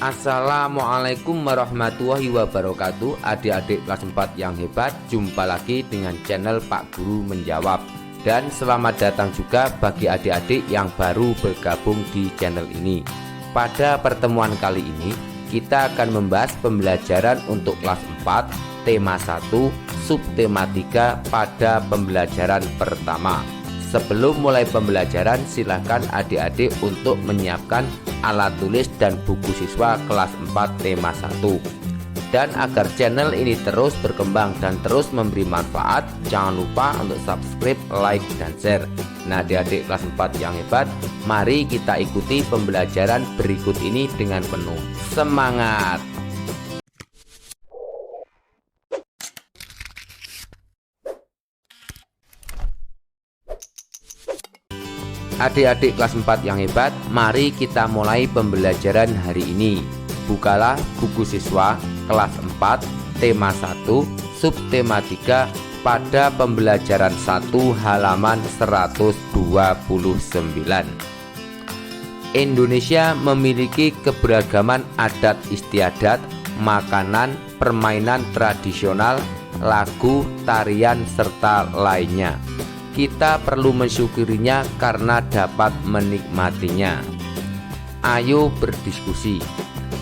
Assalamualaikum warahmatullahi wabarakatuh. Adik-adik kelas 4 yang hebat, jumpa lagi dengan channel Pak Guru Menjawab. Dan selamat datang juga bagi adik-adik yang baru bergabung di channel ini. Pada pertemuan kali ini kita akan membahas pembelajaran untuk kelas 4 tema 1 subtema 3 pada pembelajaran pertama. Sebelum mulai pembelajaran, silakan adik-adik untuk menyiapkan alat tulis dan buku siswa kelas 4 tema 1. Dan agar channel ini terus berkembang dan terus memberi manfaat, jangan lupa untuk subscribe, like, dan share. Nah, adik-adik kelas 4 yang hebat, mari kita ikuti pembelajaran berikut ini dengan penuh semangat. Adik-adik kelas 4 yang hebat, mari kita mulai pembelajaran hari ini. Bukalah buku siswa kelas 4 tema 1 subtema 3 pada pembelajaran 1 halaman 129. Indonesia memiliki keberagaman adat istiadat, makanan, permainan tradisional, lagu, tarian, serta lainnya. Kita perlu mensyukurinya karena dapat menikmatinya. Ayo berdiskusi.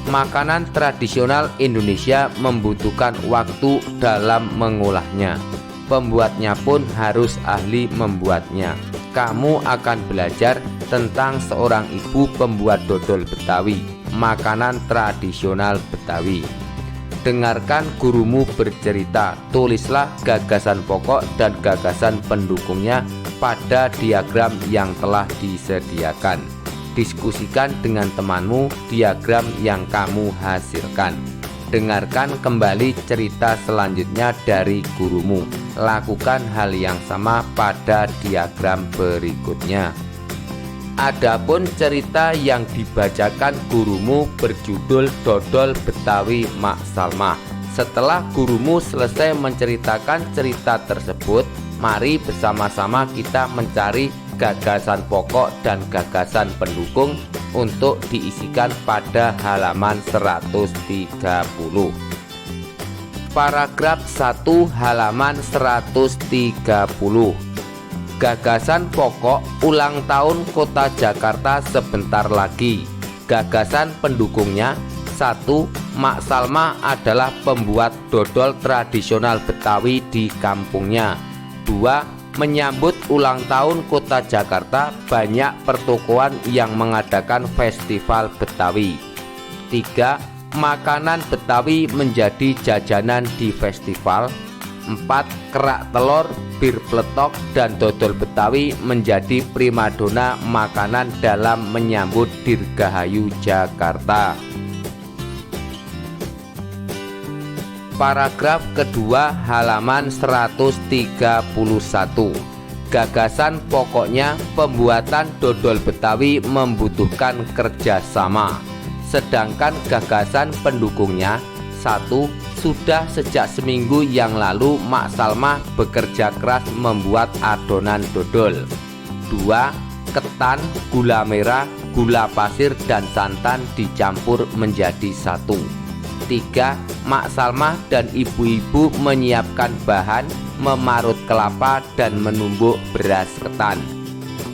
Makanan tradisional Indonesia membutuhkan waktu dalam mengolahnya. Pembuatnya pun harus ahli membuatnya. Kamu akan belajar tentang seorang ibu pembuat dodol Betawi, makanan tradisional Betawi. Dengarkan gurumu bercerita, tulislah gagasan pokok dan gagasan pendukungnya pada diagram yang telah disediakan. Diskusikan dengan temanmu diagram yang kamu hasilkan. Dengarkan kembali cerita selanjutnya dari gurumu. Lakukan hal yang sama pada diagram berikutnya. Adapun cerita yang dibacakan gurumu berjudul Dodol Betawi Mak Salma. Setelah gurumu selesai menceritakan cerita tersebut, mari bersama-sama kita mencari gagasan pokok dan gagasan pendukung untuk diisikan pada halaman 130. Paragraf 1 halaman 130. Gagasan pokok ulang tahun Kota Jakarta sebentar lagi. Gagasan pendukungnya: 1. Mak Salma adalah pembuat dodol tradisional Betawi di kampungnya. 2. Menyambut ulang tahun Kota Jakarta, banyak pertokoan yang mengadakan festival Betawi. 3. Makanan Betawi menjadi jajanan di festival. 4. Kerak telur, bir pletok, dan dodol Betawi menjadi primadona makanan dalam menyambut Dirgahayu Jakarta. Paragraf kedua halaman 131. Gagasan pokoknya: pembuatan dodol Betawi membutuhkan kerjasama. Sedangkan gagasan pendukungnya: 1. Sudah sejak seminggu yang lalu Mak Salma bekerja keras membuat adonan dodol. 2. Ketan, gula merah, gula pasir, dan santan dicampur menjadi satu. 3. Mak Salma dan ibu-ibu menyiapkan bahan, memarut kelapa, dan menumbuk beras ketan.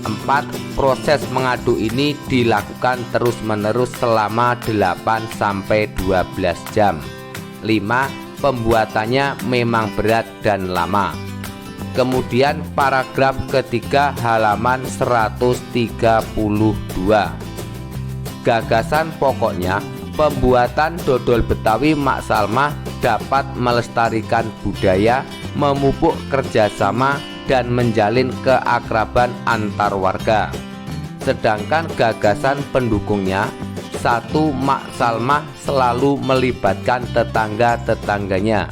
4. Proses mengaduk ini dilakukan terus-menerus selama 8-12 jam. 5. Pembuatannya memang berat dan lama. Kemudian paragraf ketiga halaman 132. Gagasan pokoknya: pembuatan dodol Betawi Mak Salma dapat melestarikan budaya, memupuk kerjasama, dan menjalin keakraban antar warga. Sedangkan gagasan pendukungnya: 1. Mak Salma selalu melibatkan tetangga-tetangganya.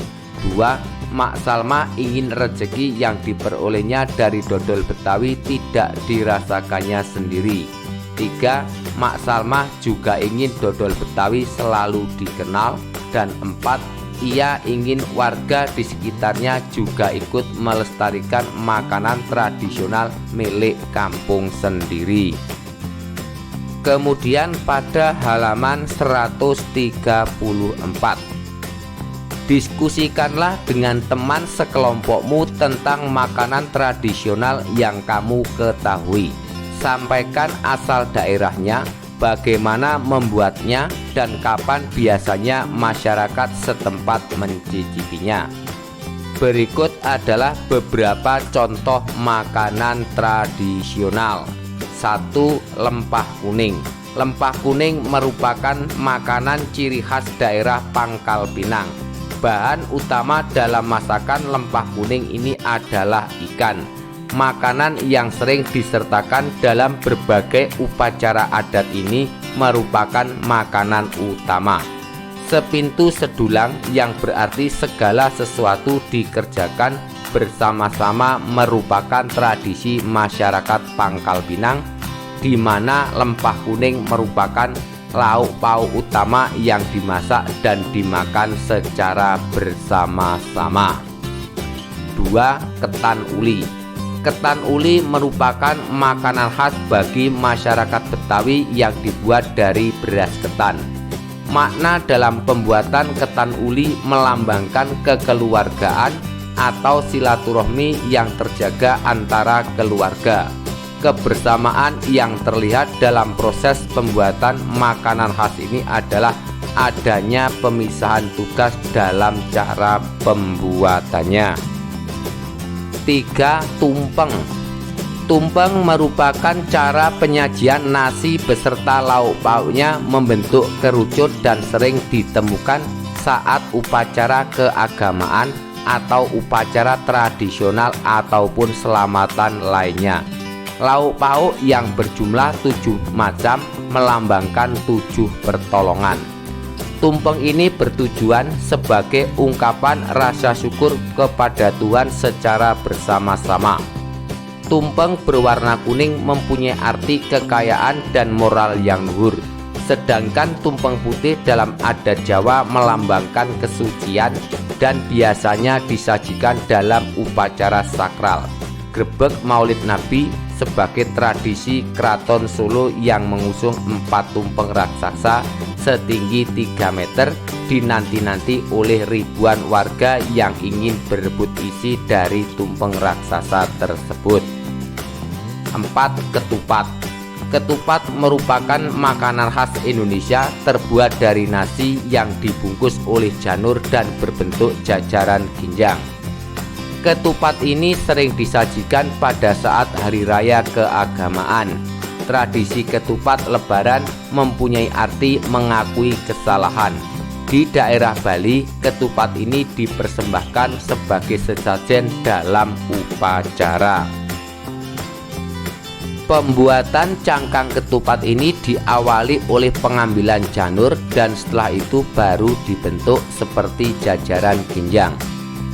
2. Mak Salma ingin rezeki yang diperolehnya dari dodol Betawi tidak dirasakannya sendiri. 3. Mak Salma juga ingin dodol Betawi selalu dikenal. Dan 4. Ia ingin warga di sekitarnya juga ikut melestarikan makanan tradisional milik kampung sendiri. Kemudian pada halaman 134, diskusikanlah dengan teman sekelompokmu tentang makanan tradisional yang kamu ketahui. Sampaikan asal daerahnya, bagaimana membuatnya, dan kapan biasanya masyarakat setempat mencicipinya. Berikut adalah beberapa contoh makanan tradisional. 1. Lempah kuning. Lempah kuning merupakan makanan ciri khas daerah Pangkal Pinang. Bahan utama dalam masakan lempah kuning ini adalah ikan. Makanan yang sering disertakan dalam berbagai upacara adat ini merupakan makanan utama. Sepintu sedulang, yang berarti segala sesuatu dikerjakan bersama-sama, merupakan tradisi masyarakat Pangkal Pinang, di mana lempah kuning merupakan lauk pauk utama yang dimasak dan dimakan secara bersama-sama. 2. Ketan uli. Ketan uli merupakan makanan khas bagi masyarakat Betawi yang dibuat dari beras ketan. Makna dalam pembuatan ketan uli melambangkan kekeluargaan atau silaturahmi yang terjaga antara keluarga. Kebersamaan yang terlihat dalam proses pembuatan makanan khas ini adalah adanya pemisahan tugas dalam cara pembuatannya. 3. Tumpeng. Tumpeng merupakan cara penyajian nasi beserta lauk pauknya membentuk kerucut dan sering ditemukan saat upacara keagamaan atau upacara tradisional ataupun selamatan lainnya. Lauk pauk yang berjumlah 7 macam melambangkan 7 pertolongan. Tumpeng ini bertujuan sebagai ungkapan rasa syukur kepada Tuhan secara bersama-sama. Tumpeng berwarna kuning mempunyai arti kekayaan dan moral yang luhur. Sedangkan tumpeng putih dalam adat Jawa melambangkan kesucian dan biasanya disajikan dalam upacara sakral. Grebeg Maulid Nabi sebagai tradisi Keraton Solo yang mengusung 4 tumpeng raksasa setinggi 3 meter dinanti-nanti oleh ribuan warga yang ingin berebut isi dari tumpeng raksasa tersebut. 4. Ketupat. Ketupat merupakan makanan khas Indonesia terbuat dari nasi yang dibungkus oleh janur dan berbentuk jajaran ginjang. Ketupat ini sering disajikan pada saat hari raya keagamaan. Tradisi ketupat lebaran mempunyai arti mengakui kesalahan. Di daerah Bali, ketupat ini dipersembahkan sebagai sesajen dalam upacara. Pembuatan cangkang ketupat ini diawali oleh pengambilan janur dan setelah itu baru dibentuk seperti jajaran ginjang.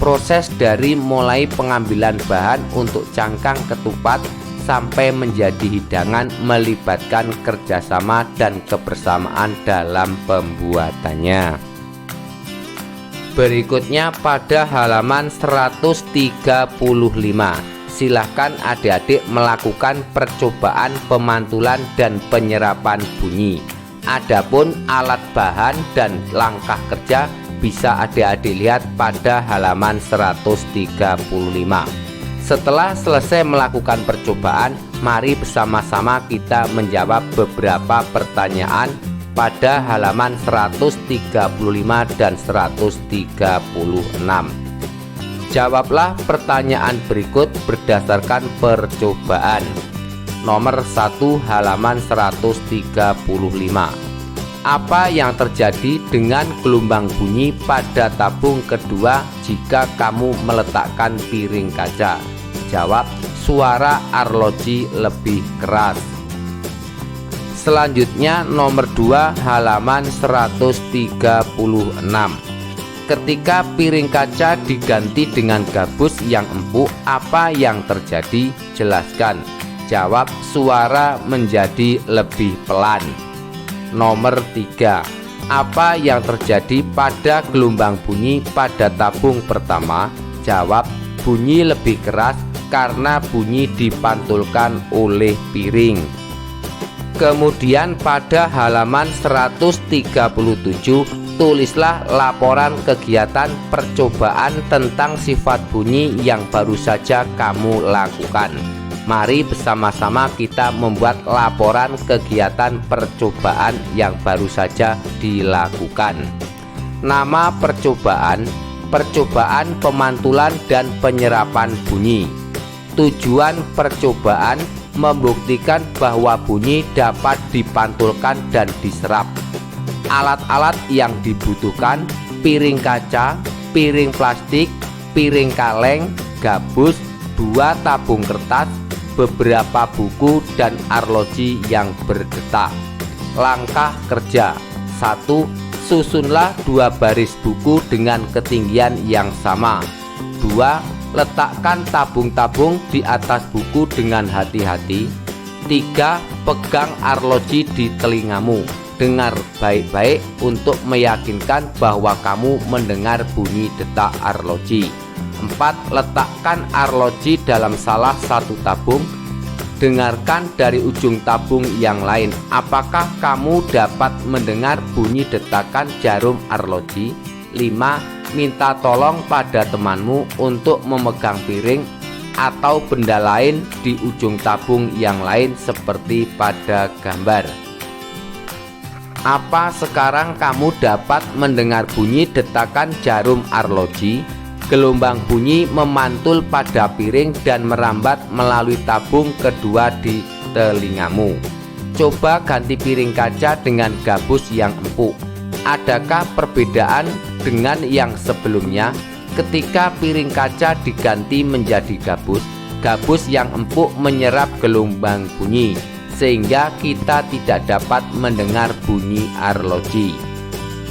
Proses dari mulai pengambilan bahan untuk cangkang ketupat sampai menjadi hidangan melibatkan kerjasama dan kebersamaan dalam pembuatannya. Berikutnya pada halaman 135. Silahkan adik-adik melakukan percobaan pemantulan dan penyerapan bunyi. Adapun alat bahan dan langkah kerja bisa adik-adik lihat pada halaman 135. Setelah selesai melakukan percobaan, mari bersama-sama kita menjawab beberapa pertanyaan pada halaman 135 dan 136. Jawablah pertanyaan berikut berdasarkan percobaan. Nomor 1, halaman 135. Apa yang terjadi dengan gelombang bunyi pada tabung kedua jika kamu meletakkan piring kaca? Jawab, suara arloji lebih keras. Selanjutnya nomor 2, halaman 136. Ketika piring kaca diganti dengan gabus yang empuk, apa yang terjadi? Jelaskan. Jawab, suara menjadi lebih pelan. Nomor 3. Apa yang terjadi pada gelombang bunyi pada tabung pertama? Jawab, bunyi lebih keras karena bunyi dipantulkan oleh piring. Kemudian pada halaman 137 tulislah laporan kegiatan percobaan tentang sifat bunyi yang baru saja kamu lakukan. Mari bersama-sama kita membuat laporan kegiatan percobaan yang baru saja dilakukan. Nama percobaan, percobaan pemantulan dan penyerapan bunyi. Tujuan percobaan membuktikan bahwa bunyi dapat dipantulkan dan diserap. Alat-alat yang dibutuhkan: piring kaca, piring plastik, piring kaleng, gabus, 2 tabung kertas, beberapa buku, dan arloji yang berdetak. Langkah kerja: 1. Susunlah 2 baris buku dengan ketinggian yang sama. 2. Letakkan tabung-tabung di atas buku dengan hati-hati. 3. Pegang arloji di telingamu. Dengar baik-baik untuk meyakinkan bahwa kamu mendengar bunyi detak arloji. 4. Letakkan arloji dalam salah satu tabung. Dengarkan dari ujung tabung yang lain. Apakah kamu dapat mendengar bunyi detakan jarum arloji? 5. Minta tolong pada temanmu untuk memegang piring atau benda lain di ujung tabung yang lain seperti pada gambar. Apa sekarang kamu dapat mendengar bunyi detakan jarum arloji? Gelombang bunyi memantul pada piring dan merambat melalui tabung kedua di telingamu. Coba ganti piring kaca dengan gabus yang empuk. Adakah perbedaan dengan yang sebelumnya? Ketika piring kaca diganti menjadi gabus, gabus yang empuk menyerap gelombang bunyi, sehingga kita tidak dapat mendengar bunyi arloji.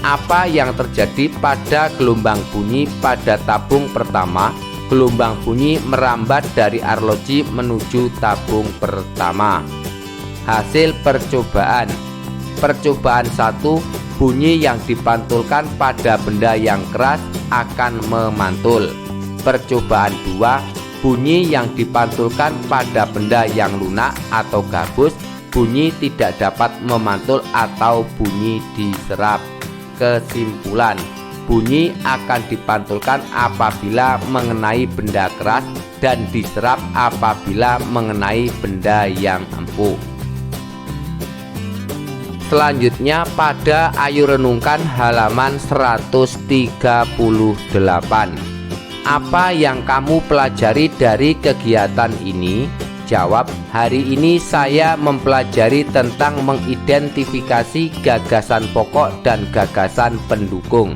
Apa yang terjadi pada gelombang bunyi pada tabung pertama? Gelombang bunyi merambat dari arloji menuju tabung pertama. Hasil percobaan. Percobaan 1. Bunyi yang dipantulkan pada benda yang keras akan memantul. Percobaan 2. Bunyi yang dipantulkan pada benda yang lunak atau gabus, bunyi tidak dapat memantul atau bunyi diserap. Kesimpulan: bunyi akan dipantulkan apabila mengenai benda keras dan diserap apabila mengenai benda yang empuk. Selanjutnya pada Ayo Renungkan halaman 138. Apa yang kamu pelajari dari kegiatan ini? Jawab: hari ini saya mempelajari tentang mengidentifikasi gagasan pokok dan gagasan pendukung.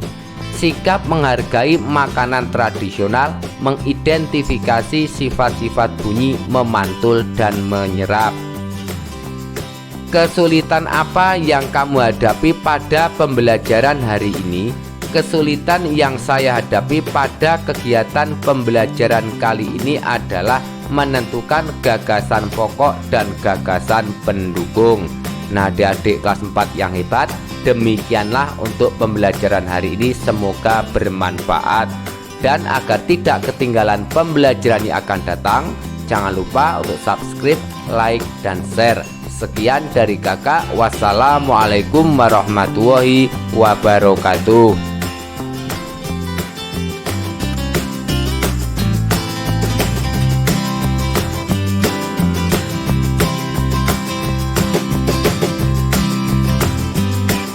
Sikap menghargai makanan tradisional, mengidentifikasi sifat-sifat bunyi memantul dan menyerap. Kesulitan apa yang kamu hadapi pada pembelajaran hari ini? Kesulitan yang saya hadapi pada kegiatan pembelajaran kali ini adalah menentukan gagasan pokok dan gagasan pendukung. Nah, adik-adik kelas 4 yang hebat, demikianlah untuk pembelajaran hari ini. Semoga bermanfaat, dan agar tidak ketinggalan pembelajaran yang akan datang, jangan lupa untuk subscribe, like, dan share. Sekian dari kakak. Wassalamualaikum warahmatullahi wabarakatuh.